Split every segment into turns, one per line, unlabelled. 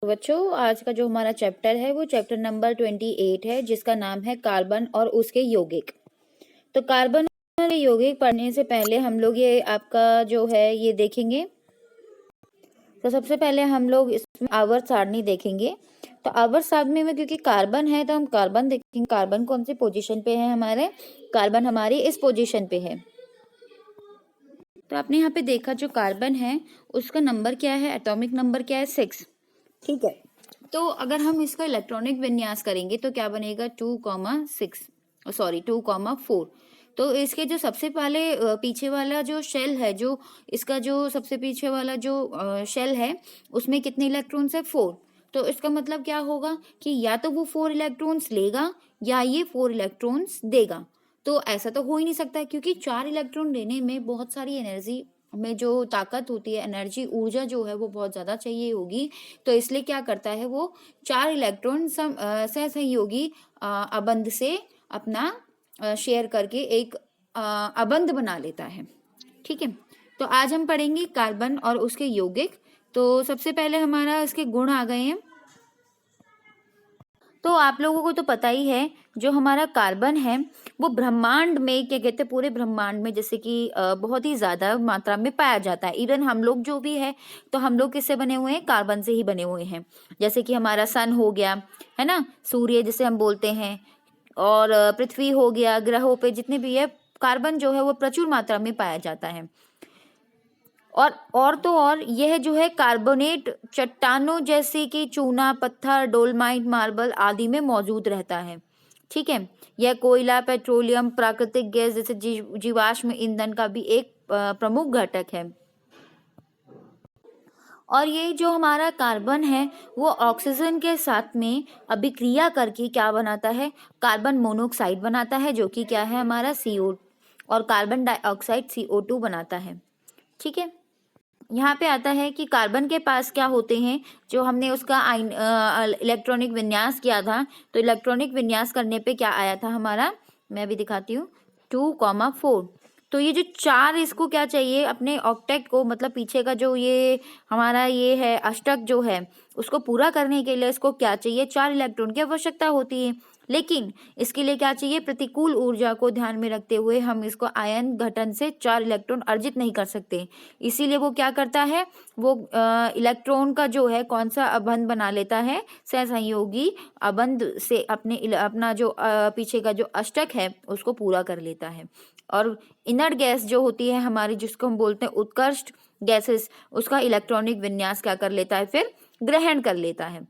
तो बच्चों, आज का जो हमारा चैप्टर है वो चैप्टर नंबर 28 है, जिसका नाम है कार्बन और उसके यौगिक। तो कार्बन और यौगिक पढ़ने से पहले हम लोग ये आपका जो है ये देखेंगे। तो सबसे पहले हम लोग इसमें आवर्त सारणी देखेंगे। तो आवर्त सारणी में क्योंकि कार्बन है तो हम कार्बन देखेंगे। कार्बन कौन सी पोजीशन पे है हमारे? कार्बन हमारी इस पोजीशन पे है। तो आपने यहाँ पे देखा जो कार्बन है उसका नंबर क्या है, एटॉमिक नंबर क्या है? 6। ठीक है। तो अगर हम इसका इलेक्ट्रॉनिक विन्यास करेंगे तो क्या बनेगा? 2,6 सॉरी 2,4। तो इसके जो सबसे पहले पीछे वाला जो शेल है, जो इसका जो सबसे पीछे वाला जो शेल है उसमें कितने इलेक्ट्रॉन्स है? 4। तो इसका मतलब क्या होगा कि या तो वो 4 इलेक्ट्रॉन्स लेगा या ये 4 इलेक्ट्रॉन्स देगा। तो ऐसा तो हो ही नहीं सकता, क्योंकि 4 इलेक्ट्रॉन लेने में बहुत सारी एनर्जी में जो ताकत होती है, एनर्जी ऊर्जा जो है वो बहुत ज्यादा चाहिए होगी। तो इसलिए क्या करता है वो 4 इलेक्ट्रॉन सहसहयोगी अबंध से अपना शेयर करके एक अबंध बना लेता है। ठीक है। तो आज हम पढ़ेंगे कार्बन और उसके यौगिक। तो सबसे पहले हमारा इसके गुण आ गए हैं। तो आप लोगों को तो पता ही है जो हमारा कार्बन है वो ब्रह्मांड में क्या कहते हैं, पूरे ब्रह्मांड में जैसे कि बहुत ही ज्यादा मात्रा में पाया जाता है। इवन हम लोग जो भी है तो हम लोग किससे बने हुए हैं? कार्बन से ही बने हुए हैं। जैसे कि हमारा सन हो गया, है ना, सूर्य जिसे हम बोलते हैं, और पृथ्वी हो गया, ग्रहों पे जितने भी है कार्बन जो है वो प्रचुर मात्रा में पाया जाता है। और तो और यह जो है कार्बोनेट चट्टानों जैसे कि चूना, पत्थर, डोलमाइट, मार्बल आदि में मौजूद रहता है। ठीक है। यह कोयला, पेट्रोलियम, प्राकृतिक गैस जैसे जीवाश्म ईंधन का भी एक प्रमुख घटक है। और ये जो हमारा कार्बन है वो ऑक्सीजन के साथ में अभिक्रिया करके क्या बनाता है? कार्बन मोनोऑक्साइड बनाता है, जो कि क्या है हमारा CO, और कार्बन डाइऑक्साइड CO2 बनाता है। ठीक है। यहाँ पे आता है कि कार्बन के पास क्या होते हैं, जो हमने उसका इलेक्ट्रॉनिक विन्यास किया था। तो इलेक्ट्रॉनिक विन्यास करने पे क्या आया था हमारा, मैं अभी दिखाती हूँ, 2,4। तो ये जो 4 इसको क्या चाहिए अपने ऑक्टेट को, मतलब पीछे का जो ये हमारा ये है अष्टक जो है उसको पूरा करने के लिए इसको क्या चाहिए? 4 इलेक्ट्रॉन की आवश्यकता होती है। लेकिन इसके लिए क्या चाहिए? प्रतिकूल ऊर्जा को ध्यान में रखते हुए हम इसको आयन घटन से 4 इलेक्ट्रॉन अर्जित नहीं कर सकते। इसीलिए वो क्या करता है, वो इलेक्ट्रॉन का जो है कौन सा अबंध बना लेता है? सहसंयोगी अबंध से अपना जो पीछे का जो अष्टक है उसको पूरा कर लेता है। और इनर्ट गैस जो होती है हमारी, जिसको हम बोलते हैं उत्कृष्ट गैसेस, उसका इलेक्ट्रॉनिक विन्यास क्या कर लेता है? फिर ग्रहण कर लेता है।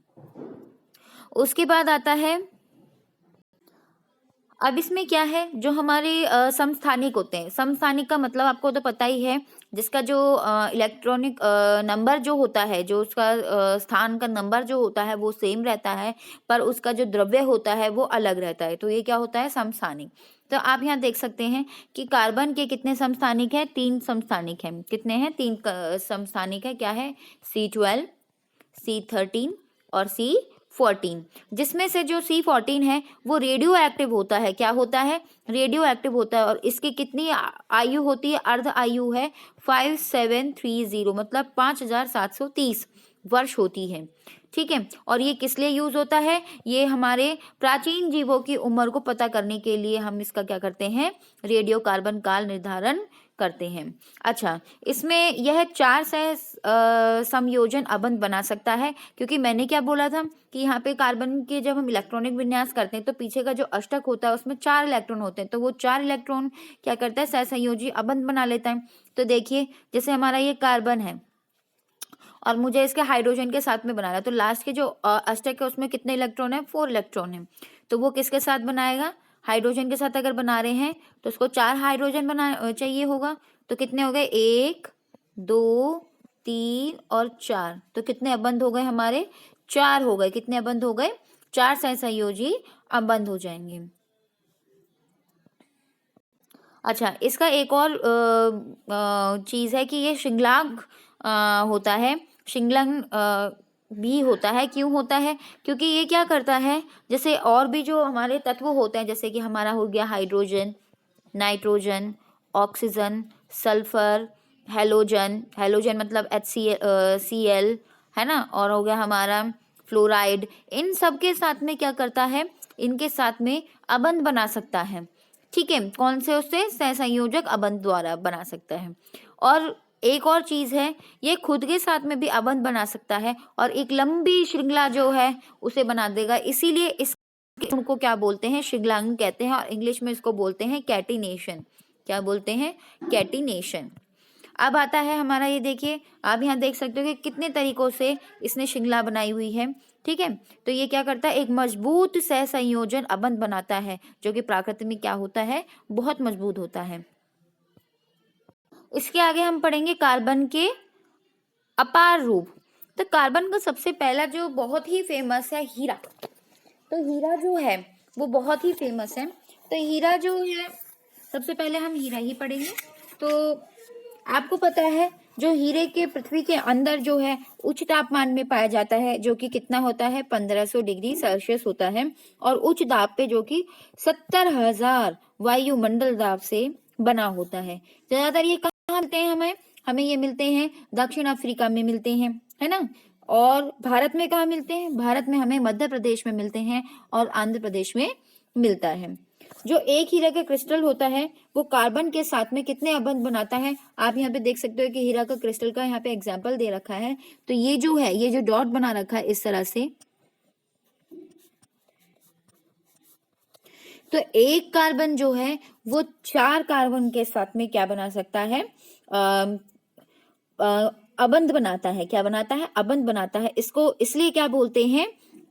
उसके बाद आता है, अब इसमें क्या है, जो हमारे समस्थानिक होते हैं। समस्थानिक का मतलब आपको तो पता ही है, जिसका जो इलेक्ट्रॉनिक नंबर जो होता है, जो उसका स्थान का नंबर जो होता है वो सेम रहता है, पर उसका जो द्रव्य होता है वो अलग रहता है। तो ये क्या होता है? समस्थानिक। तो आप यहाँ देख सकते हैं कि कार्बन के कितने समस्थानिक हैं? 3 समस्थानिक हैं। कितने हैं? 3 समस्थानिक है। क्या है? C12, C13 और C14। जिसमें से जो C14 है वो रेडियो एक्टिव होता है। क्या होता है? रेडियो एक्टिव होता है। और इसकी कितनी आयु होती है? अर्ध आयु है 5730, मतलब 5730 वर्ष होती है। ठीक है। और ये किस लिए यूज होता है? ये हमारे प्राचीन जीवों की उम्र को पता करने के लिए हम इसका क्या करते हैं? रेडियो कार्बन काल निर्धारण करते हैं। अच्छा, इसमें यह 4 सह संयोजन अबंध बना सकता है, क्योंकि मैंने क्या बोला था कि यहाँ पे कार्बन के जब हम इलेक्ट्रॉनिक विन्यास करते हैं तो पीछे का जो अष्टक होता है उसमें 4 इलेक्ट्रॉन होते हैं। तो वो 4 इलेक्ट्रॉन क्या करता है? सहसंयोजी अबंध बना लेता है। तो देखिए, जैसे हमारा ये कार्बन है और मुझे इसके हाइड्रोजन के साथ में बनाना है, तो लास्ट के जो अष्टक है उसमें कितने इलेक्ट्रॉन है? 4 इलेक्ट्रॉन है। तो वो किसके साथ बनाएगा? हाइड्रोजन के साथ अगर बना रहे हैं तो उसको 4 हाइड्रोजन बना चाहिए होगा। तो कितने हो गए? 1, 2, 3 और 4। तो कितने अबंध हो गए हमारे? 4 हो गए। कितने अबंध हो गए? 4 सहसंयोजी अबंध हो जाएंगे। अच्छा, इसका एक और चीज है कि ये श्रृंखलांक होता है। श्रृंखलन भी होता है। क्यों होता है? क्योंकि ये क्या करता है, जैसे और भी जो हमारे तत्व होते हैं, जैसे कि हमारा हो गया hydrogen, nitrogen, oxygen, sulphur, halogen, halogen मतलब HCl, है ना, और हो गया हमारा फ्लोराइड, इन सब के साथ में क्या करता है, इनके साथ में अबंध बना सकता है। ठीक है, कौन से, उससे सहसंयोजक अबंध द्वारा बना सकता है। और एक और चीज है, ये खुद के साथ में भी अबंध बना सकता है और एक लंबी श्रृंखला जो है उसे बना देगा। इसीलिए इस उनको क्या बोलते हैं, श्रृंखलांकन कहते हैं, और इंग्लिश में इसको बोलते हैं कैटिनेशन। क्या बोलते हैं, कैटिनेशन। अब आता है हमारा, ये देखिए आप यहाँ देख सकते हो कि कितने तरीकों से इसने श्रृंखला बनाई हुई है। ठीक है, तो ये क्या करता है, एक मजबूत सहसंयोजन अबंध बनाता है, जो कि प्रकृति में क्या होता है, बहुत मजबूत होता है। इसके आगे हम पढ़ेंगे कार्बन के अपार रूप। तो कार्बन का सबसे पहला जो बहुत ही फेमस है, हीरा। तो हीरा जो है वो बहुत ही फेमस है। तो हीरा जो है, सबसे पहले हम हीरा ही पढ़ेंगे। तो आपको पता है, जो हीरे के पृथ्वी के अंदर जो है उच्च तापमान में पाया जाता है, जो कि कितना होता है, 1500 डिग्री सेल्सियस होता है, और उच्च दाब पे जो कि 70,000 वायुमंडल दाब से बना होता है। ज्यादातर ये कहाँ मिलते हैं, हमें हमें ये मिलते हैं दक्षिण अफ्रीका में मिलते हैं, है ना। और भारत में कहाँ मिलते हैं, भारत में हमें मध्य प्रदेश में मिलते हैं और आंध्र प्रदेश में मिलता है। जो एक हीरा का क्रिस्टल होता है वो कार्बन के साथ में कितने अबंध बनाता है, आप यहाँ पे देख सकते हो कि हीरा का क्रिस्टल का यहाँ पे एग्जाम्पल दे रखा है। तो ये जो है, ये जो डॉट बना रखा है इस तरह से, तो एक कार्बन जो है वो 4 कार्बन के साथ में क्या बना सकता है, अबंध बनाता है। क्या बनाता है, अबंध बनाता है। इसको इसलिए क्या बोलते हैं,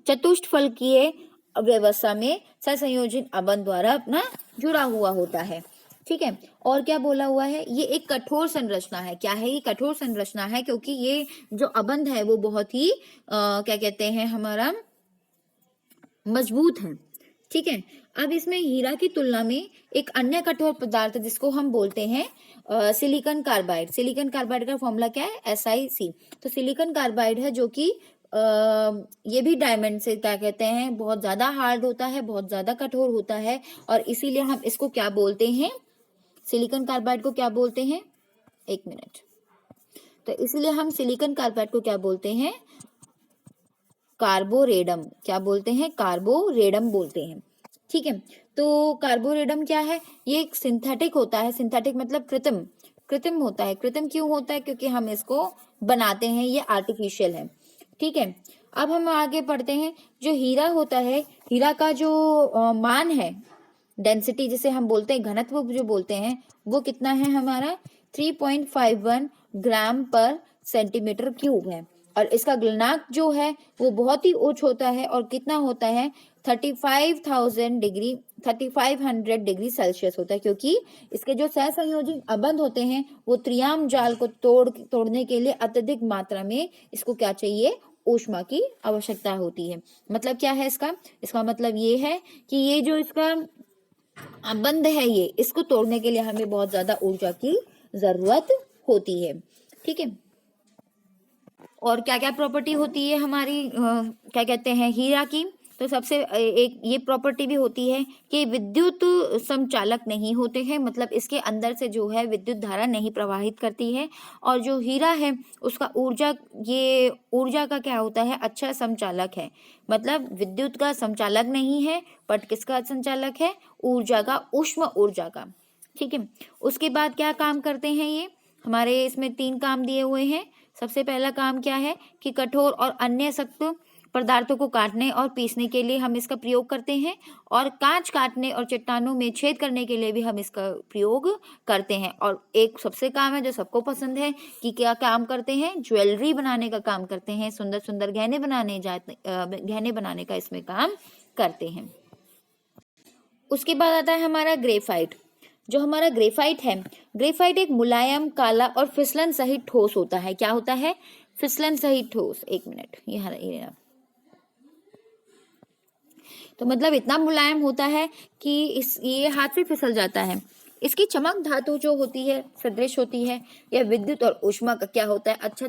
चतुष्फलकीय व्यवस्था में सहसंयोजित अबंध द्वारा अपना जुड़ा हुआ होता है। ठीक है, और क्या बोला हुआ है, ये एक कठोर संरचना है। क्या है, ये कठोर संरचना है, क्योंकि ये जो अबंध है वो बहुत ही क्या कहते हैं, हमारा मजबूत है। ठीक है, अब इसमें हीरा की तुलना में एक अन्य कठोर पदार्थ जिसको हम बोलते हैं सिलिकॉन कार्बाइड। सिलिकॉन कार्बाइड का फॉर्मूला क्या है, SiC। तो सिलिकॉन कार्बाइड है जो कि ये भी डायमंड से क्या कहते हैं, बहुत ज्यादा हार्ड होता है, बहुत ज्यादा कठोर होता है, और इसीलिए हम इसको क्या बोलते हैं, सिलिकॉन कार्बाइड को क्या बोलते हैं, एक मिनट, तो इसीलिए हम सिलिकॉन कार्बाइड को क्या बोलते हैं, कार्बोरेडम। क्या बोलते हैं, कार्बोरेडम बोलते हैं। ठीक है, तो कार्बोरेडम क्या है, ये एक सिंथेटिक होता है। सिंथेटिक मतलब कृत्रिम, कृत्रिम होता है। कृत्रिम क्यों होता है, क्योंकि हम इसको बनाते हैं, ये आर्टिफिशियल है। ठीक है, अब हम आगे पढ़ते हैं। जो हीरा होता है, हीरा का जो मान है, डेंसिटी जिसे हम बोलते हैं, घनत्व जो बोलते हैं, वो कितना है हमारा, 3.51 ग्राम पर सेंटीमीटर क्यूब है। और इसका गलनांक जो है वो बहुत ही उच्च होता है, और कितना होता है, 3500 डिग्री सेल्सियस होता है, क्योंकि इसके जो सहसंयोजी अबंध होते हैं वो त्रियाम जाल को तोड़ने के लिए अत्यधिक मात्रा में इसको क्या चाहिए, ऊष्मा की आवश्यकता होती है। मतलब क्या है इसका, इसका मतलब ये है कि ये जो इसका बंद है, ये इसको तोड़ने के लिए हमें बहुत ज्यादा ऊर्जा की जरूरत होती है। ठीक है, और क्या क्या प्रॉपर्टी होती है हमारी क्या कहते हैं, हीरा की। तो सबसे एक ये प्रॉपर्टी भी होती है कि विद्युत संचालक नहीं होते हैं, मतलब इसके अंदर से जो है विद्युत धारा नहीं प्रवाहित करती है। और जो हीरा है उसका ऊर्जा, ये ऊर्जा का क्या होता है, अच्छा संचालक है। मतलब विद्युत का संचालक नहीं है, बट किसका संचालक है, ऊर्जा का, ऊष्म ऊर्जा का। ठीक है, उसके बाद क्या काम करते हैं ये, हमारे इसमें 3 काम दिए हुए हैं। सबसे पहला काम क्या है कि कठोर और अन्य सख्त पदार्थों को काटने और पीसने के लिए हम इसका प्रयोग करते हैं, और कांच काटने और चट्टानों में छेद करने के लिए भी हम इसका प्रयोग करते हैं। और एक सबसे काम है जो सबको पसंद है कि क्या काम करते हैं, ज्वेलरी बनाने का काम करते हैं, सुंदर सुंदर गहने बनाने का इसमें काम करते हैं। उसके बाद आता है हमारा ग्रेफाइट। जो हमारा ग्रेफाइट है, ग्रेफाइट एक मुलायम, काला और फिसलन सहित ठोस होता है। क्या होता है, फिसलन सहित ठोस। एक मिनट, ये तो मतलब इतना मुलायम होता है कि ये हाथ से फिसल जाता है। इसकी चमक धातु जो होती है सदृश होती है। यह विद्युत और ऊष्मा का क्या होता है, अच्छा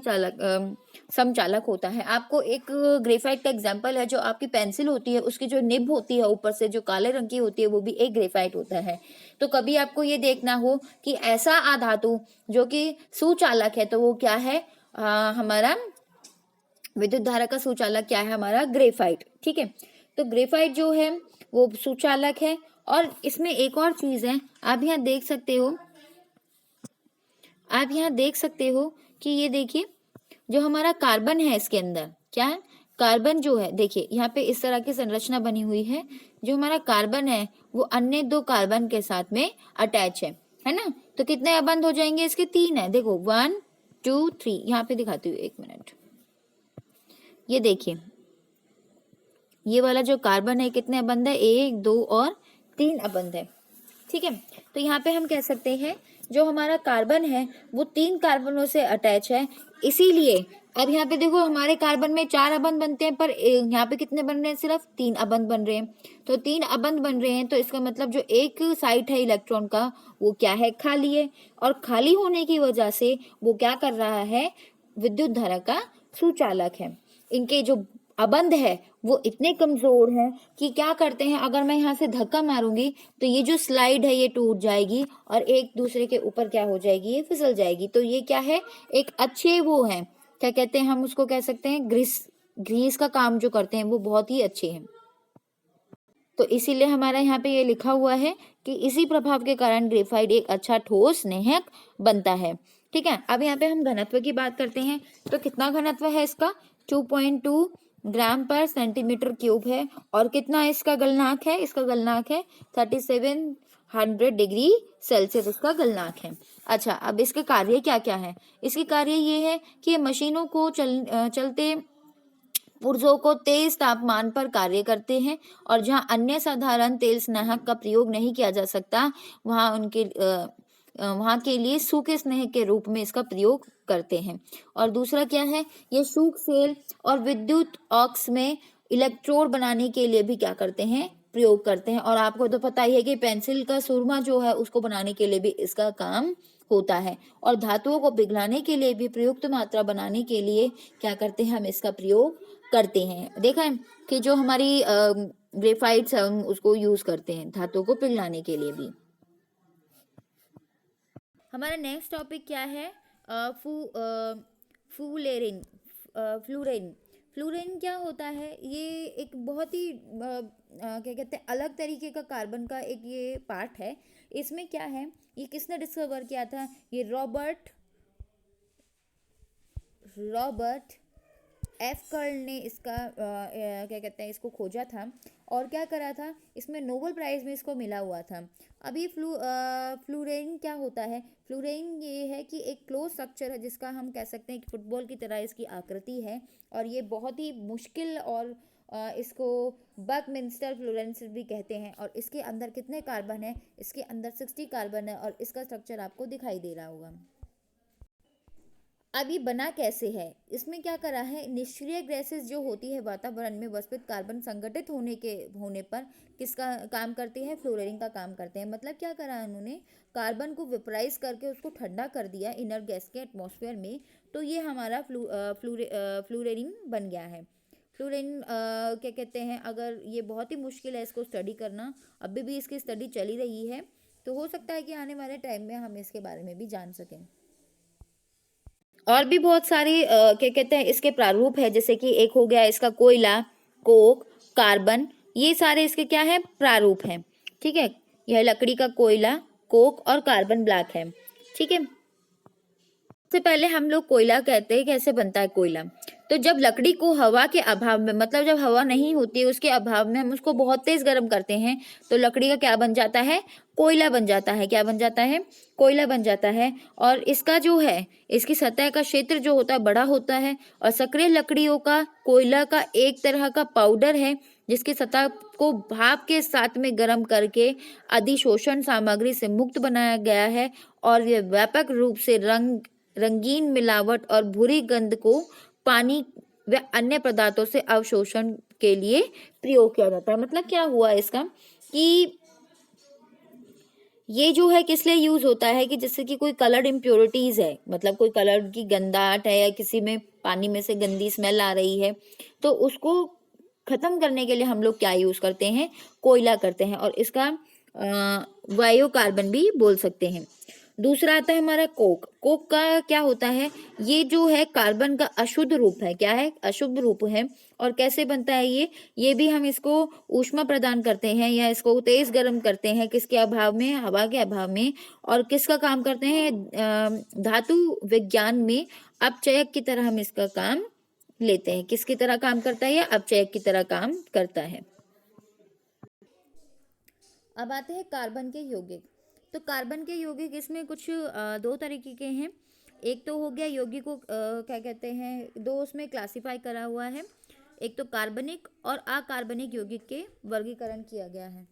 समचालक होता है। आपको एक ग्रेफाइट का एग्जांपल है, जो आपकी पेंसिल होती है उसकी जो निब होती है ऊपर से जो काले रंग की होती है वो भी एक ग्रेफाइट होता है। तो कभी आपको ये देखना हो कि ऐसा आधातु जो कि सुचालक है तो वो क्या है, हमारा विद्युत धारा का सुचालक क्या है हमारा, ग्रेफाइट। ठीक है, तो ग्रेफाइट जो है वो सुचालक है। और इसमें एक और चीज है, आप यहाँ देख सकते हो, आप यहाँ देख सकते हो कि ये देखिए जो हमारा कार्बन है इसके अंदर क्या है, कार्बन जो है देखिए यहाँ पे इस तरह की संरचना बनी हुई है। जो हमारा कार्बन है वो अन्य दो कार्बन के साथ में अटैच है ना। तो कितने अबंध हो जाएंगे इसके, 3 है। देखो 1 2 3, यहाँ पे दिखाती हूँ, 1 मिनट। ये देखिए ये वाला जो कार्बन है कितने अबंध है, 1 2 और 3 अबंध है। ठीक है, तो यहाँ पे हम कह सकते हैं जो हमारा कार्बन है वो 3 कार्बनों से अटैच है। इसीलिए अब यहाँ पे देखो हमारे कार्बन में 4 अबंध बनते हैं, पर यहाँ पे कितने बन रहे हैं, सिर्फ 3 अबंध बन रहे हैं। तो 3 अबंध बन रहे हैं, तो इसका मतलब जो एक साइट है इलेक्ट्रॉन का वो क्या है, खाली है। और खाली होने की वजह से वो क्या कर रहा है, विद्युत धारा का सुचालक है। इनके जो अबंध है वो इतने कमजोर हैं कि क्या करते हैं, अगर मैं यहाँ से धक्का मारूंगी तो ये जो स्लाइड है ये टूट जाएगी और एक दूसरे के ऊपर क्या हो जाएगी, ये फिसल जाएगी। तो ये क्या है, एक अच्छे वो हैं, क्या कहते हैं हम उसको, कह सकते हैं ग्रीस का काम जो करते हैं वो बहुत ही अच्छे हैं। तो इसीलिए हमारा यहाँ पे ये लिखा हुआ है कि इसी प्रभाव के कारण ग्रेफाइट एक अच्छा ठोस नेहक बनता है। ठीक है, अब यहाँ पे हम घनत्व की बात करते हैं। तो कितना घनत्व है इसका, 2.2 ग्राम पर सेंटीमीटर क्यूब है। और कितना इसका गलनांक है, इसका गलनांक है 3700 डिग्री सेल्सियस इसका गलनांक है। अच्छा, अब इसके कार्य क्या क्या है, इसके कार्य ये है कि ये मशीनों को चलते पुर्जों को तेज तापमान पर कार्य करते हैं। और जहां अन्य साधारण तेल स्नेहक का प्रयोग नहीं किया जा सकता वहां के लिए सूखे स्नेहक के रूप में इसका प्रयोग करते हैं। और दूसरा क्या है, ये सूख सेल और विद्युत ऑक्स में इलेक्ट्रोड बनाने के लिए भी क्या करते हैं, प्रयोग करते हैं। और आपको तो पता ही है कि पेंसिल का सुरमा जो है उसको बनाने के लिए भी इसका काम होता है। और धातुओं को पिघलाने के लिए भी प्रयुक्त मात्रा बनाने के लिए क्या करते हैं, हम इसका प्रयोग करते हैं। देखा है कि जो हमारी ग्रेफाइट्स है हम उसको यूज करते हैं धातुओं को पिघलाने के लिए भी। हमारा नेक्स्ट टॉपिक क्या है, फ्लूरेन। फ्लूरेन फ्लूरेन क्या होता है, ये एक बहुत ही क्या कहते हैं अलग तरीके का कार्बन का एक ये पार्ट है। इसमें क्या है, ये किसने डिस्कवर किया था, ये रॉबर्ट एफ कर्ल ने इसका क्या कहते हैं इसको खोजा था। और क्या करा था, इसमें नोबेल प्राइज में इसको मिला हुआ था। अब ये फ्लूरेन क्या होता है, फ्लूरेन ये है कि एक क्लोज स्ट्रक्चर है जिसका हम कह सकते हैं कि फुटबॉल की तरह इसकी आकृति है। और ये बहुत ही मुश्किल और इसको बकमिंस्टर फ्लोरेंसिस भी कहते हैं। और इसके अंदर कितने कार्बन है, इसके अंदर 60 कार्बन है। और इसका स्ट्रक्चर आपको दिखाई दे रहा होगा। अब ये बना कैसे है, इसमें क्या करा है, निष्क्रिय गैसेस जो होती है वातावरण में वस्तुत कार्बन संगठित होने पर किसका काम करती है, फ्लोरीन का काम करते हैं। मतलब क्या करा उन्होंने, कार्बन को वेपराइज करके उसको ठंडा कर दिया इनर गैस के एटमॉस्फेयर में। तो ये हमारा फ्लोरीन बन गया है। फ्लोरीन क्या कहते हैं, अगर ये बहुत ही मुश्किल है इसको स्टडी करना, अभी भी इसकी स्टडी चली रही है। तो हो सकता है कि आने वाले टाइम में हम इसके बारे में भी जान सकें। और भी बहुत सारी क्या कहते हैं इसके प्रारूप है, जैसे कि एक हो गया इसका कोयला, कोक, कार्बन, ये सारे इसके क्या है, प्रारूप हैं। ठीक है, यह लकड़ी का कोयला, कोक और कार्बन ब्लैक है। ठीक है, सबसे पहले हम लोग कोयला कहते हैं, कैसे बनता है कोयला, तो जब लकड़ी को हवा के अभाव में, मतलब जब हवा नहीं होती है उसके अभाव में हम उसको बहुत तेज गर्म करते हैं तो लकड़ी का क्या बन जाता है, कोयला बन जाता है। क्या बन जाता है, कोयला बन जाता है। और इसका जो है, इसकी सतह का क्षेत्र जो होता है बड़ा होता है। और सक्रिय लकड़ियों का कोयला का एक तरह का पाउडर है जिसकी सतह को भाप के साथ में गर्म करके अधिशोषण सामग्री से मुक्त बनाया गया है। और यह व्यापक रूप से रंगीन मिलावट और भूरी गंध को पानी व अन्य पदार्थों से अवशोषण के लिए प्रयोग किया जाता है। मतलब क्या हुआ इसका कि ये जो है किस लिए यूज होता है, कि जैसे कि कोई कलर्ड इम्प्योरिटीज है, मतलब कोई कलर की गंधाहट है या किसी में पानी में से गंदी स्मेल आ रही है, तो उसको खत्म करने के लिए हम लोग क्या यूज करते हैं, कोयला करते हैं। और इसका बायोकार्बन भी बोल सकते हैं। दूसरा आता है हमारा कोक। कोक का क्या होता है, ये जो है कार्बन का अशुद्ध रूप है। क्या है, अशुद्ध रूप है। और कैसे बनता है ये भी हम इसको ऊष्मा प्रदान करते हैं या इसको तेज गर्म करते हैं, किसके अभाव में, हवा के अभाव में। और किसका काम करते हैं, धातु विज्ञान में अपचयक की तरह हम इसका काम लेते हैं। किसकी तरह काम करता है, या अपचयक की तरह काम करता है। अब आते हैं कार्बन के यौगिक। तो कार्बन के यौगिक इसमें कुछ दो तरीके के हैं। एक तो हो गया यौगिक को क्या कहते हैं, दो उसमें क्लासिफाई करा हुआ है। एक तो कार्बनिक और अकार्बनिक यौगिक के वर्गीकरण किया गया है।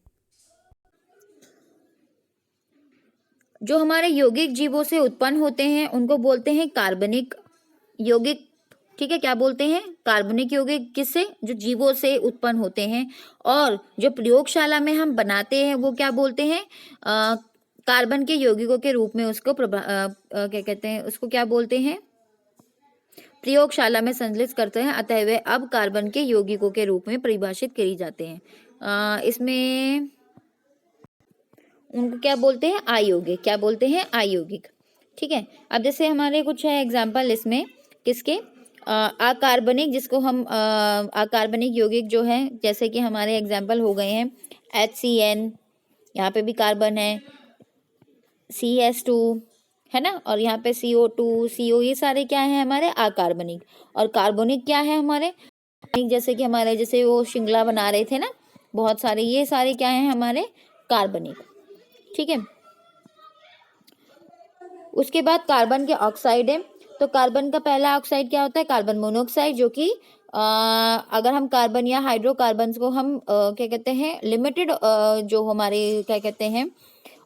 जो हमारे यौगिक जीवों से उत्पन्न होते हैं उनको बोलते हैं कार्बनिक यौगिक। ठीक है, क्या बोलते हैं, कार्बनिक यौगिक। किससे, जो जीवों से उत्पन्न होते हैं। और जो प्रयोगशाला में हम बनाते हैं वो क्या बोलते हैं, कार्बन के यौगिकों के रूप में उसको क्या कहते हैं, उसको क्या बोलते हैं, प्रयोगशाला में संश्लेषित करते हैं, अतः वे अब कार्बन के यौगिकों के रूप में परिभाषित किए जाते हैं। इसमें उनको क्या बोलते हैं, अयौगिक। क्या बोलते हैं, अयौगिक। ठीक है, अब जैसे हमारे कुछ है एग्जाम्पल इसमें किसके, अकार्बनिक, जिसको हम अकार्बनिक यौगिक जो है, जैसे कि हमारे एग्जाम्पल हो गए हैं HCN, यहाँ पे भी कार्बन है, CS2 है ना, और यहाँ पे CO2 CO, ये सारे क्या है हमारे अकार्बनिक। और कार्बनिक क्या है हमारे, जैसे कि हमारे जैसे वो श्रृंखला बना रहे थे ना बहुत सारे, ये सारे क्या है हमारे कार्बनिक। ठीक है, उसके बाद कार्बन के ऑक्साइड है। तो कार्बन का पहला ऑक्साइड क्या होता है, कार्बन मोनोऑक्साइड, जो कि अगर हम कार्बन या हाइड्रोकार्बन को हम क्या कहते हैं, लिमिटेड जो हमारे क्या कहते हैं,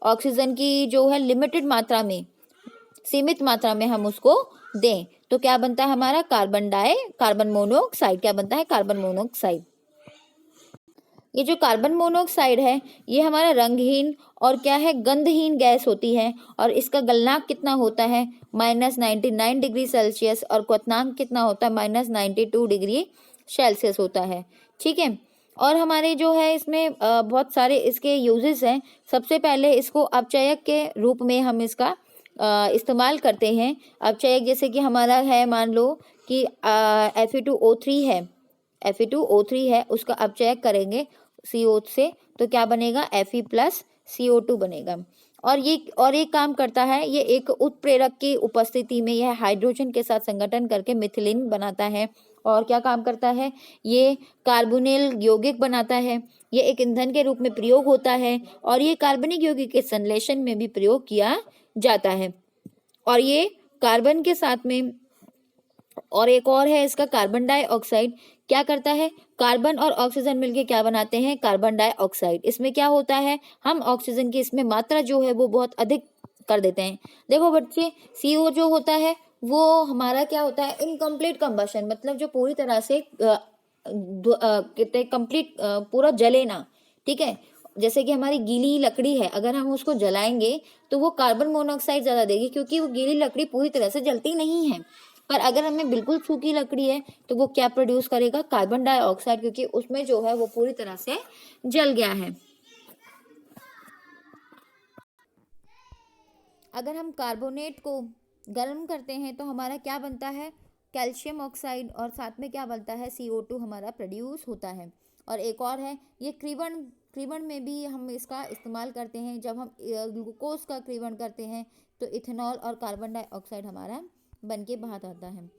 ऑक्सीजन की जो है लिमिटेड मात्रा में, सीमित मात्रा में हम उसको दें तो क्या बनता है हमारा, कार्बन मोनोऑक्साइड। क्या बनता है, कार्बन मोनोऑक्साइड। ये जो कार्बन मोनोऑक्साइड है ये हमारा रंगहीन और क्या है, गंधहीन गैस होती है। और इसका गलनांक कितना होता है, -99 डिग्री सेल्सियस, और क्वथनांक कितना होता है, -92 डिग्री सेल्सियस होता है। ठीक है, और हमारे जो है इसमें बहुत सारे इसके यूजेस हैं। सबसे पहले इसको अपचयक के रूप में हम इसका इस्तेमाल करते हैं। अपचयक जैसे कि हमारा है, मान लो कि Fe2O3 है, Fe2O3 है, उसका अपचयक करेंगे CO से तो क्या बनेगा, Fe+CO2 बनेगा। और ये काम करता है, ये एक उत्प्रेरक की उपस्थिति में यह हाइड्रोजन के साथ संगठन करके मिथिलीन बनाता है। और क्या काम करता है, ये कार्बोनिल यौगिक बनाता है। ये एक ईंधन के रूप में प्रयोग होता है और ये कार्बनिक यौगिक के संश्लेषण में भी प्रयोग किया जाता है। और ये कार्बन के साथ में, और एक और है इसका कार्बन डाइऑक्साइड, क्या करता है, कार्बन और ऑक्सीजन मिलके क्या बनाते हैं, कार्बन डाइऑक्साइड। इसमें क्या होता है, हम ऑक्सीजन की इसमें मात्रा जो है वो बहुत अधिक कर देते हैं। देखो बच्चे, CO जो होता है वो हमारा क्या होता है, इनकम्प्लीट कंबशन, मतलब जो पूरी तरह से कंप्लीट पूरा जले ना। ठीक है, जैसे कि हमारी गीली लकड़ी है, अगर हम उसको जलाएंगे तो वो कार्बन मोनोऑक्साइड ज्यादा देगी, क्योंकि वो गीली लकड़ी पूरी तरह से जलती नहीं है। पर अगर हमें बिल्कुल सूखी लकड़ी है तो वो क्या प्रोड्यूस करेगा, कार्बन डाइऑक्साइड, क्योंकि उसमें जो है वो पूरी तरह से जल गया है। अगर हम कार्बोनेट को गर्म करते हैं तो हमारा क्या बनता है, कैल्शियम ऑक्साइड, और साथ में क्या बनता है, CO2 हमारा प्रोड्यूस होता है। और एक और है, ये क्रीवण में भी हम इसका इस्तेमाल करते हैं। जब हम ग्लूकोज का क्रीवण करते हैं तो इथेनॉल और कार्बन डाइऑक्साइड हमारा बन के बाहर आता है।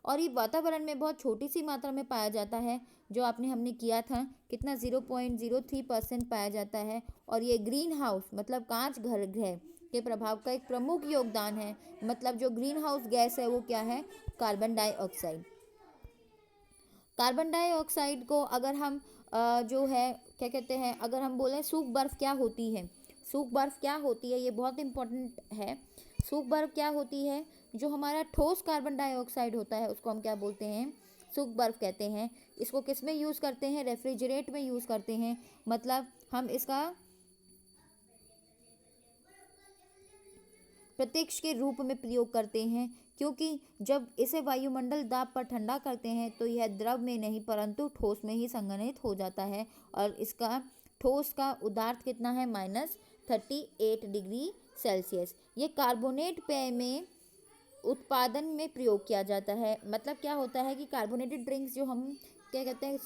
और ये वातावरण में बहुत छोटी सी मात्रा में पाया जाता है, जो हमने किया था कितना, 0.03% पाया जाता है। और ये ग्रीन हाउस मतलब कांच घर ग्रह के प्रभाव का एक प्रमुख योगदान है। मतलब जो ग्रीन हाउस गैस है वो क्या है, कार्बन डाइऑक्साइड। कार्बन डाइऑक्साइड को अगर हम जो है क्या कहते हैं, अगर हम बोलें सूख बर्फ क्या होती है, सूख बर्फ क्या होती है, ये बहुत इंपॉर्टेंट है। सूख बर्फ क्या होती है, जो हमारा ठोस कार्बन डाइऑक्साइड होता है उसको हम क्या बोलते हैं, सूख बर्फ कहते हैं। इसको किस में यूज़ करते हैं, रेफ्रिजरेट में यूज़ करते हैं। मतलब हम इसका प्रत्यक्ष के रूप में प्रयोग करते हैं, क्योंकि जब इसे वायुमंडल दाब पर ठंडा करते हैं तो यह द्रव में नहीं परंतु ठोस में ही संघनित हो जाता है। और इसका ठोस का उदार्थ कितना है, 38 डिग्री सेल्सियस। ये कार्बोनेट पेय में उत्पादन में प्रयोग किया जाता है। मतलब क्या होता है कि कार्बोनेटेड ड्रिंक्स जो हम क्या कहते हैं,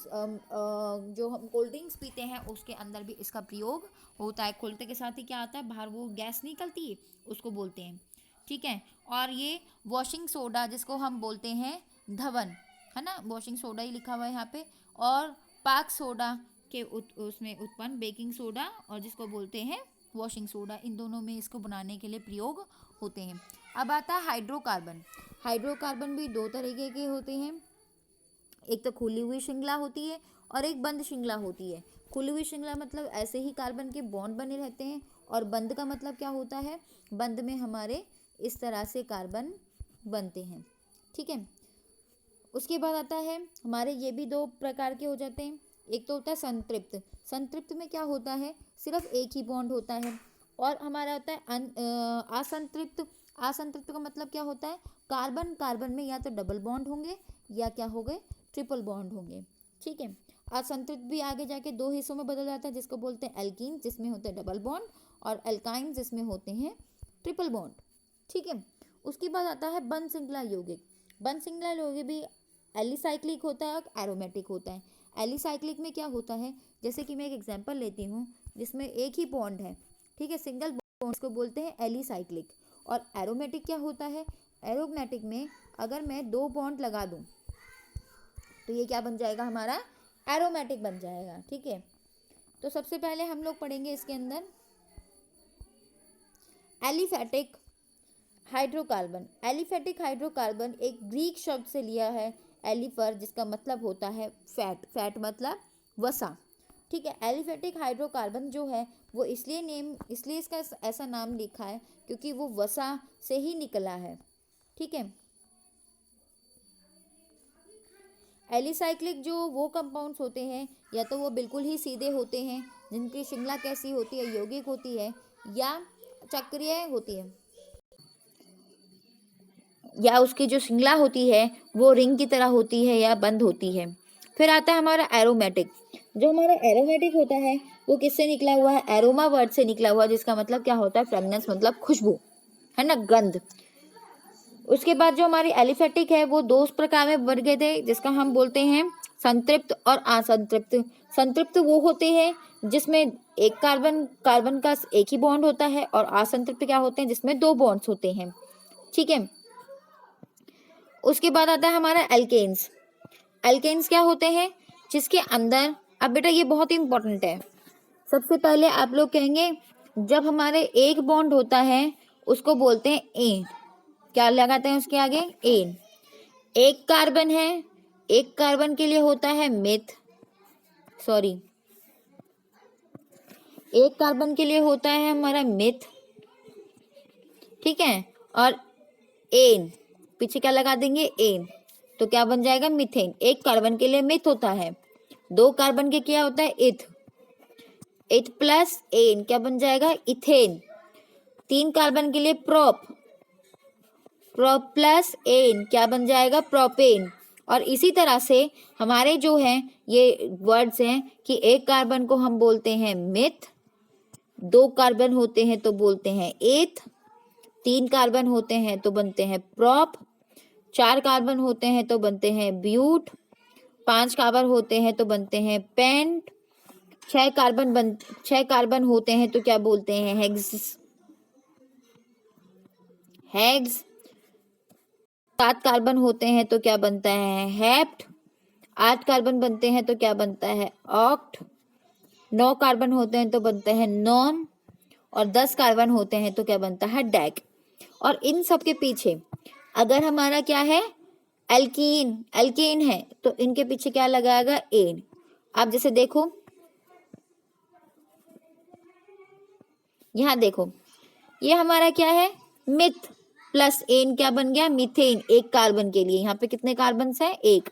जो हम कोल्ड ड्रिंक्स पीते हैं उसके अंदर भी इसका प्रयोग होता है। खोलते के साथ ही क्या आता है, बाहर वो गैस निकलती है, उसको बोलते हैं। ठीक है। और ये वॉशिंग सोडा जिसको हम बोलते हैं धवन, है ना, वॉशिंग सोडा ही लिखा हुआ है यहाँ पे। और पाक सोडा के उसमें उत्पन्न बेकिंग सोडा और जिसको बोलते हैं वॉशिंग सोडा, इन दोनों में इसको बनाने के लिए प्रयोग होते हैं। अब आता है हाइड्रोकार्बन। हाइड्रोकार्बन भी दो तरीके के होते हैं। एक तो खुली हुई श्रृंखला होती है और एक बंद श्रृंखला होती है। खुली हुई श्रृंखला मतलब ऐसे ही कार्बन के बॉन्ड बने रहते हैं, और बंद का मतलब क्या होता है, बंद में हमारे इस तरह से कार्बन बनते हैं। ठीक है। उसके बाद आता है हमारे, ये भी दो प्रकार के हो जाते हैं। एक तो होता है संतृप्त। संतृप्त में क्या होता है, सिर्फ एक ही बॉन्ड होता है। और हमारा होता है असंतृप्त। असंतृप्त का मतलब क्या होता है, कार्बन कार्बन में या तो डबल बॉन्ड होंगे या क्या हो गए, ट्रिपल बॉन्ड होंगे। ठीक है। असंतृप्त भी आगे जाके दो हिस्सों में बदल जाता है, जिसको बोलते हैं एल्कीन जिसमें होते हैं डबल बॉन्ड, और एल्काइन जिसमें होते हैं ट्रिपल बॉन्ड। ठीक है। उसके बाद आता है बंद श्रृंखला यौगिक। बंद श्रृंखला यौगिक भी एलिसाइक्लिक होता है और एरोमेटिक होता है। एलिसाइक्लिक में क्या होता है, जैसे कि मैं एक एग्जांपल लेती हूँ जिसमें एक ही बॉन्ड है, ठीक है, सिंगल बॉन्ड्स को बोलते हैं एलिसाइक्लिक। और एरोमेटिक क्या होता है, एरोमेटिक में अगर मैं दो बॉन्ड लगा दूं तो ये क्या बन जाएगा, हमारा एरोमेटिक बन जाएगा। ठीक है। तो सबसे पहले हम लोग पढ़ेंगे इसके अंदर एलिफेटिक हाइड्रोकार्बन। एलिफेटिक हाइड्रोकार्बन एक ग्रीक शब्द से लिया है, एलिफर, जिसका मतलब होता है फैट। फैट मतलब वसा। ठीक है। एलिफेटिक हाइड्रोकार्बन जो है वो इसलिए इसका ऐसा नाम लिखा है क्योंकि वो वसा से ही निकला है। ठीक है। एलिसाइक्लिक जो वो कंपाउंड्स होते हैं, या तो वो बिल्कुल ही सीधे होते हैं जिनकी श्रृंखला कैसी होती है, यौगिक होती है, या चक्रीय होती है, या उसकी जो श्रृंखला होती है वो रिंग की तरह होती है या बंद होती है। फिर आता है हमारा एरोमेटिक। जो हमारा एरोमेटिक होता है वो किससे निकला हुआ है, एरोमा वर्ड से निकला हुआ है, जिसका मतलब क्या होता है, फ्रेगनेंस मतलब खुशबू, है ना, गंध। उसके बाद जो हमारी एलिफेटिक है वो दो प्रकार में बढ़ गए थे, जिसका हम बोलते हैं संतृप्त और असंतृप्त। संतृप्त वो होते हैं जिसमें एक कार्बन कार्बन का एक ही बॉन्ड होता है, और असंतृप्त क्या होते हैं जिसमें दो बॉन्ड्स होते हैं। ठीक है। उसके बाद आता है हमारा एल्केन्स। एल्केन्स क्या होते हैं, जिसके अंदर, अब बेटा ये बहुत इंपॉर्टेंट है, सबसे पहले आप लोग कहेंगे जब हमारे एक बॉन्ड होता है उसको बोलते हैं एन। क्या लगाते हैं उसके आगे, एन। एक कार्बन है, एक कार्बन के लिए होता है मिथ, सॉरी, एक कार्बन के लिए होता है हमारा मिथ। ठीक है। और एन पीछे क्या लगा देंगे, एन, तो क्या बन जाएगा, मीथेन। एक कार्बन के लिए मिथ होता है, दो कार्बन के क्या होता है, इथ। इथ प्लस एन क्या बन जाएगा, इथेन। तीन कार्बन के लिए प्रोप, प्रोप प्लस एन क्या बन जाएगा, प्रोपेन। और इसी तरह से हमारे जो हैं ये वर्ड्स हैं कि एक कार्बन को हम बोलते हैं मिथ, दो कार्बन होते हैं तो बोलते हैं एथ, तीन कार्बन होते हैं तो बनते हैं प्रॉप, चार कार्बन होते हैं तो बनते हैं ब्यूट, पांच कार्बन होते हैं तो बनते हैं पेंट, छह कार्बन होते हैं तो क्या बोलते हैं, हेग्स, सात कार्बन होते हैं तो क्या बनता है, हेप्ट, आठ कार्बन बनते हैं तो क्या बनता है, ऑक्ट, नौ कार्बन होते हैं तो बनते हैं नॉन, और 10 कार्बन होते हैं तो क्या बनता है, डैक। और इन सब के पीछे अगर हमारा क्या है, एल्कीन है तो इनके पीछे क्या लगाएगा, एन। आप जैसे देखो, यहां देखो, ये हमारा क्या है, मिथ प्लस एन क्या बन गया, मीथेन। एक कार्बन के लिए यहाँ पे कितने कार्बन है, एक।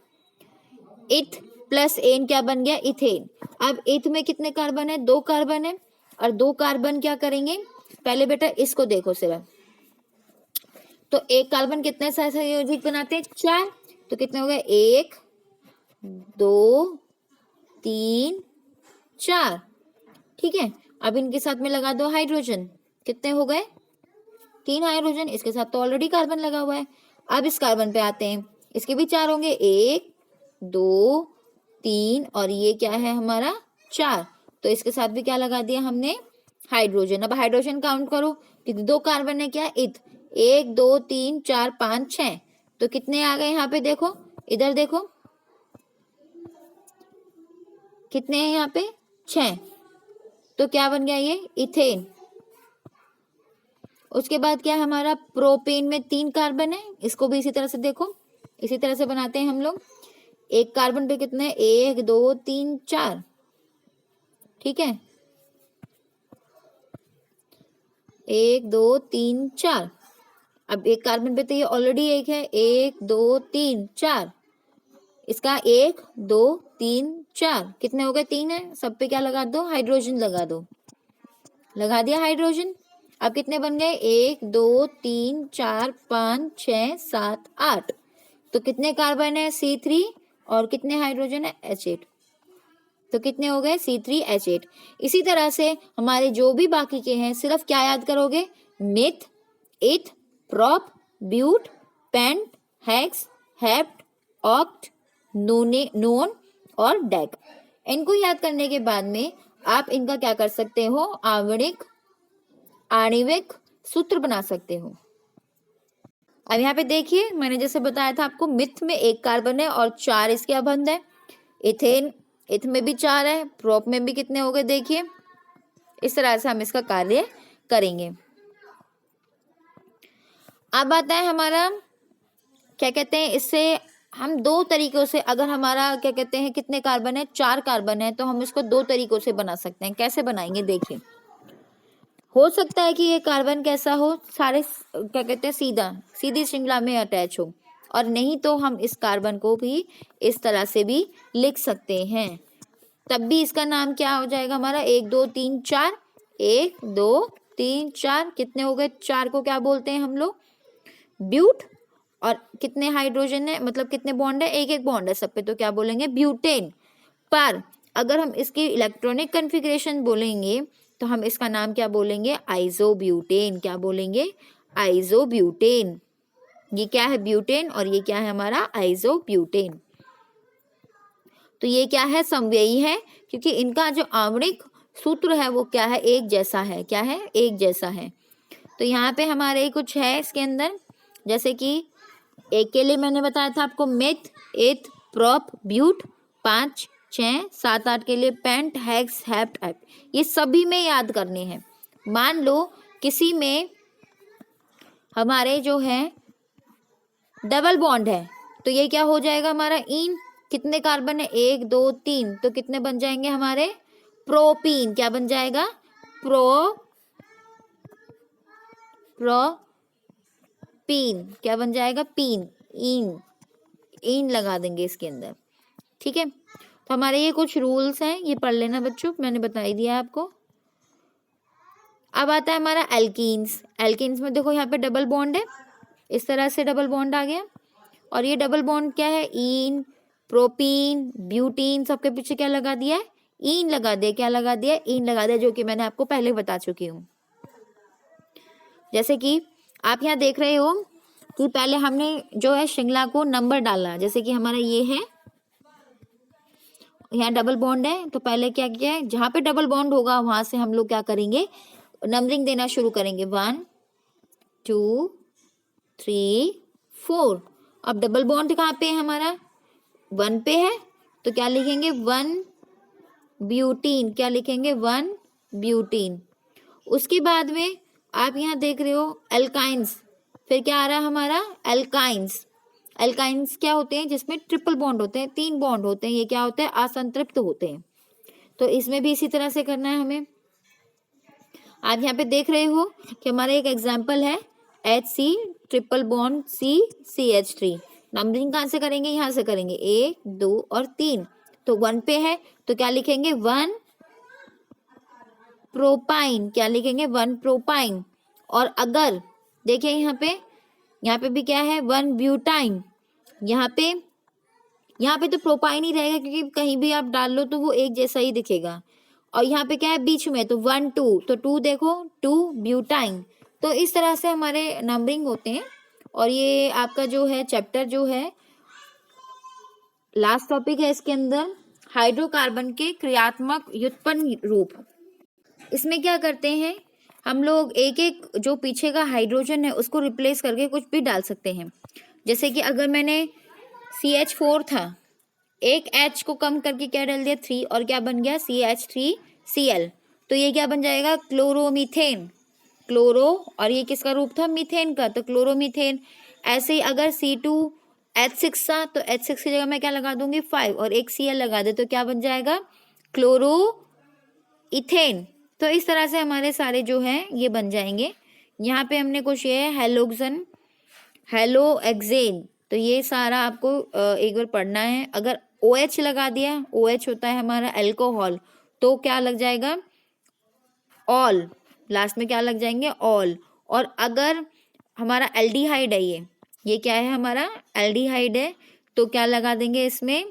इथ प्लस एन क्या बन गया, इथेन। अब इथ में कितने कार्बन है, दो कार्बन है, और दो कार्बन क्या करेंगे, पहले बेटा इसको देखो सिर्फ, तो एक कार्बन कितने सहसंयोजिक बनाते हैं, चार, तो कितने हो गए, एक, दो, तीन, चार। ठीक है। अब इनके साथ में लगा दो हाइड्रोजन, कितने हो गए? 3 हाइड्रोजन। इसके साथ तो ऑलरेडी कार्बन लगा हुआ है। अब इस कार्बन पे आते हैं, इसके भी 4 होंगे, 1 2 3 और ये क्या है हमारा 4। तो इसके साथ भी क्या लगा दिया हमने? हाइड्रोजन। अब हाइड्रोजन काउंट करो, कितने 2 कार्बन है क्या? 1 2 3 4 5 6। तो कितने आ गए यहाँ पे? देखो इधर देखो, कितने हैं यहाँ पे? 6। तो क्या बन गया ये? इथेन। उसके बाद क्या है हमारा? प्रोपेन में 3 कार्बन है, इसको भी इसी तरह से देखो, इसी तरह से बनाते हैं हम लोग। एक कार्बन पे कितने? 1 2 3 4, ठीक है, 1 2 3 4। अब एक कार्बन पे तो ये ऑलरेडी एक है, 1 2 3 4। इसका 1 2 3 4, कितने हो गए? 3 है। सब पे क्या लगा दो? हाइड्रोजन लगा दो। लगा दिया हाइड्रोजन। अब कितने बन गए? 1 2 3 4 5 6 7 8। तो कितने कार्बन है? C3 और कितने हाइड्रोजन है? H8। तो कितने हो गए? C3H8। इसी तरह से हमारे जो भी बाकी के हैं, सिर्फ क्या याद करोगे? Meth, eth, prop, but, pent, hex, hept, oct, non और डेक। इनको याद करने के बाद में आप इनका क्या कर सकते हो? आणविक सूत्र बना सकते हो। अब यहाँ पे देखिए, मैंने जैसे बताया था आपको, मिथ में 1 कार्बन है और 4 इसके अबंध है। इथेन, इथ में भी 4 है, प्रोप में भी कितने हो गए? देखिए इस तरह से हम इसका कार्य करेंगे। अब आता है हमारा क्या कहते हैं, इससे हम 2 तरीकों से, अगर हमारा क्या कहते हैं कितने कार्बन है? 4 कार्बन है, तो हम इसको 2 तरीकों से बना सकते हैं। कैसे बनाएंगे? देखिए, हो सकता है कि ये कार्बन कैसा हो? सारे क्या कहते हैं सीधी श्रृंखला में अटैच हो, और नहीं तो हम इस कार्बन को भी इस तरह से भी लिख सकते हैं। तब भी इसका नाम क्या हो जाएगा हमारा? 1 2 3 4, 1 2 3 4, कितने हो गए? 4 को क्या बोलते हैं हम लोग? ब्यूट। और कितने हाइड्रोजन है, मतलब कितने बॉन्ड है? 1 1 बॉन्ड है सब पे, तो क्या बोलेंगे? ब्यूटेन। पर अगर हम इसकी इलेक्ट्रॉनिक कॉन्फ़िगरेशन बोलेंगे तो हम इसका नाम क्या बोलेंगे? आइसोब्यूटेन। क्या बोलेंगे? आइसोब्यूटेन। ये क्या है? ब्यूटेन, और ये क्या है हमारा? आइसोब्यूटेन। तो ये क्या है? समव्ययी है, क्योंकि इनका जो आणविक सूत्र है वो क्या है? एक जैसा है। क्या है? एक जैसा है। तो यहाँ पे हमारे कुछ है इसके अंदर, जैसे कि एक के लिए मैंने बताया था आपको मिथ, इथ, प्रोप, ब्यूट। 5 6 7 8 के लिए पेंट, हेक्स, हेप्ट, एप। ये सभी में याद करने हैं। मान लो किसी में हमारे जो है डबल बॉन्ड है, तो ये क्या हो जाएगा हमारा? इन। कितने कार्बन है? 1 2 3। तो कितने बन जाएंगे हमारे? प्रोपीन। क्या बन जाएगा? प्रोपीन। क्या बन जाएगा? पीन। इन लगा देंगे इसके अंदर, ठीक है। तो हमारे ये कुछ रूल्स हैं, ये पढ़ लेना बच्चों, मैंने बता ही दिया आपको। अब आता है हमारा एल्कीन्स। एल्कीन्स में देखो यहाँ पे डबल बॉन्ड है, इस तरह से डबल बॉन्ड आ गया। और ये डबल बॉन्ड क्या है? इन, प्रोपीन, ब्यूटीन, सबके पीछे क्या लगा दिया है? इन लगा दिया। क्या लगा दिया? इन लगा दिया, जो कि मैंने आपको पहले बता चुकी हूँ। जैसे कि आप यहाँ देख रहे हो कि पहले हमने जो है श्रृंखला को नंबर डाला, जैसे कि हमारा ये है, यहाँ डबल बॉन्ड है, तो पहले क्या किया है? जहाँ पे डबल बॉन्ड होगा वहां से हम लोग क्या करेंगे? नंबरिंग देना शुरू करेंगे। 1 2 3 4। अब डबल बॉन्ड कहाँ पे है हमारा? 1 पे है, तो क्या लिखेंगे? 1 ब्यूटीन। क्या लिखेंगे? 1 ब्यूटीन। उसके बाद में आप यहाँ देख रहे हो एल्काइंस, फिर क्या आ रहा है हमारा? एल्काइंस। एल्काइंस क्या होते हैं? जिसमें ट्रिपल बॉन्ड होते हैं, 3 बॉन्ड होते हैं। ये क्या होते हैं? असंतृप्त होते हैं। तो इसमें भी इसी तरह से करना है हमें। आप यहाँ पे देख रहे हो कि हमारा एक एग्जाम्पल है HC triple bond CCH3। Numbering कहाँ से करेंगे? यहाँ से करेंगे, 1 2 और 3। तो 1 पे है, तो क्या लिखेंगे? 1 प्रोपाइन। क्या लिखेंगे? 1 प्रोपाइन। और अगर देखिए यहाँ पे भी क्या है? 1 ब्यूटाइन। यहाँ पे तो प्रोपाइन ही रहेगा, क्योंकि कहीं भी आप डाल लो तो वो एक जैसा ही दिखेगा। और यहाँ पे क्या है बीच में, तो 1 2, तो 2 देखो 2 ब्यूटाइन। तो इस तरह से हमारे नंबरिंग होते हैं। और ये आपका जो है चैप्टर जो है लास्ट टॉपिक है इसके अंदर, हाइड्रोकार्बन के क्रियात्मक व्युत्पन्न रूप। इसमें क्या करते हैं हम लोग, एक एक जो पीछे का हाइड्रोजन है उसको रिप्लेस करके कुछ भी डाल सकते हैं। जैसे कि अगर मैंने CH4 था, एक H को कम करके क्या डाल दिया 3, और क्या बन गया CH3Cl। तो ये क्या बन जाएगा क्लोरोमीथेन, क्लोरो, और ये किसका रूप था मीथेन का, तो क्लोरोमीथेन। ऐसे ही अगर C2H6 था तो H6 की जगह मैं क्या लगा दूंगी 5, और एक Cl लगा दे तो क्या बन जाएगा क्लोरो इथेन। तो इस तरह से हमारे सारे जो हैं ये बन जाएंगे। यहाँ पे हमने कुछ ये है हेलोक्सन, हेलोएक्सेन, तो ये सारा आपको एक बार पढ़ना है। अगर OH लगा दिया, OH होता है हमारा अल्कोहल, तो क्या लग जाएगा ऑल, लास्ट में क्या लग जाएंगे ऑल। और अगर हमारा एल्डिहाइड है, ये क्या है हमारा एल्डिहाइड है, तो क्या लगा देंगे इसमें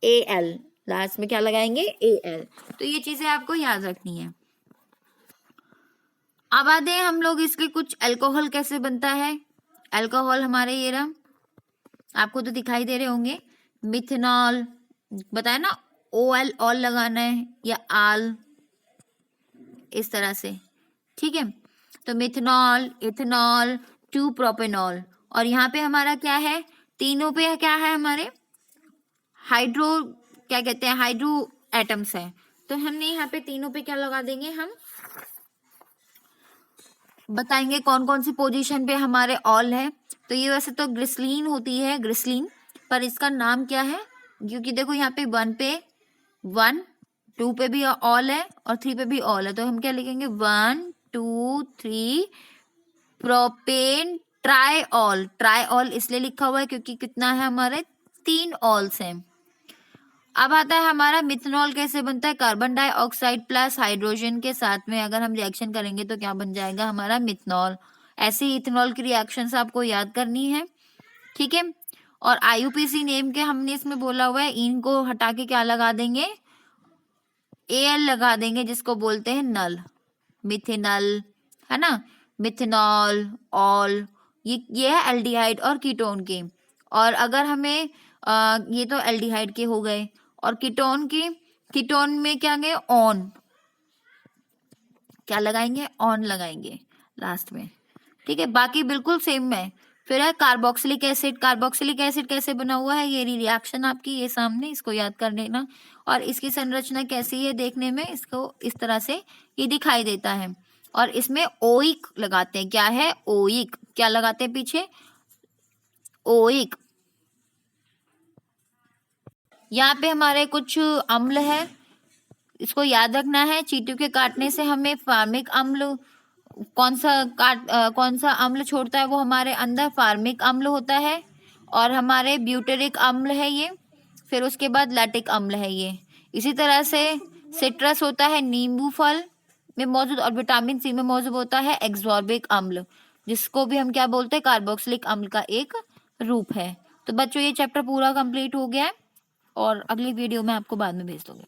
Al, लास्ट में क्या लगाएंगे Al। तो ये चीजें आपको याद रखनी है। अब आते हैं हम लोग इसके कुछ अल्कोहल कैसे बनता है। अल्कोहल हमारे ये रहा, आपको तो दिखाई दे रहे होंगे, मिथेनॉल बताया ना, OL ऑल लगाना है या आल, इस तरह से, ठीक है। तो मिथेनॉल, इथेनॉल, 2 प्रोपेनॉल। और यहाँ पे हमारा क्या है, तीनों पे क्या है हमारे हाइड्रो, क्या कहते हैं हाइड्रो एटम्स है। तो हमने यहाँ पे तीनों पे क्या लगा देंगे, हम बताएंगे कौन कौन सी पोजीशन पे हमारे ऑल है। तो ये वैसे तो ग्लिसरीन होती है, ग्लिसरीन, पर इसका नाम क्या है, क्योंकि देखो यहाँ पे 1 पे 1, 2 पे भी ऑल है और 3 पे भी ऑल है, तो हम क्या लिखेंगे 1 2 3 प्रोपेन ट्राइऑल। ट्राइऑल इसलिए लिखा हुआ है क्योंकि कितना है हमारे 3 ऑल्स हैं। अब आता है हमारा मिथेनॉल कैसे बनता है, कार्बन डाइऑक्साइड प्लस हाइड्रोजन के साथ में अगर हम रिएक्शन करेंगे तो क्या बन जाएगा हमारा मिथेनॉल। ऐसे ही इथेनॉल की रिएक्शंस आपको याद करनी है, ठीक है। और IUPAC नेम के हमने इसमें बोला हुआ है, इन को हटा के क्या लगा देंगे AL लगा देंगे, जिसको बोलते हैं नल, मिथेनल, है ना, मिथेनॉल, ऑल, ये है एल्डिहाइड और कीटोन के। और अगर हमें ये तो एल्डिहाइड के हो गए, और कीटोन की, कीटोन में क्या गए ऑन, क्या लगाएंगे ऑन लगाएंगे लास्ट में, ठीक है। बाकी बिल्कुल सेम है। फिर है कार्बोक्सिलिक एसिड, कार्बोक्सिलिक एसिड कैसे बना हुआ है, ये रिएक्शन आपकी ये सामने, इसको याद कर लेना। और इसकी संरचना कैसी है देखने में, इसको इस तरह से ये दिखाई देता है। और इसमें ओइक लगाते हैं, क्या है ओइक, क्या लगाते हैं पीछे ओइक। यहाँ पे हमारे कुछ अम्ल है, इसको याद रखना है। चींटी के काटने से हमें फार्मिक अम्ल, कौन सा अम्ल छोड़ता है वो हमारे अंदर फार्मिक अम्ल होता है, और हमारे ब्यूटेरिक अम्ल है ये, फिर उसके बाद लैक्टिक अम्ल है ये। इसी तरह से सिट्रस होता है नींबू फल में मौजूद, और विटामिन C में मौजूद होता है एक्सॉर्बिक अम्ल, जिसको भी हम क्या बोलते हैं कार्बोक्सिलिक अम्ल का एक रूप है। तो बच्चों ये चैप्टर पूरा कंप्लीट हो गया है, और अगली वीडियो में आपको बाद में भेज दूंगी।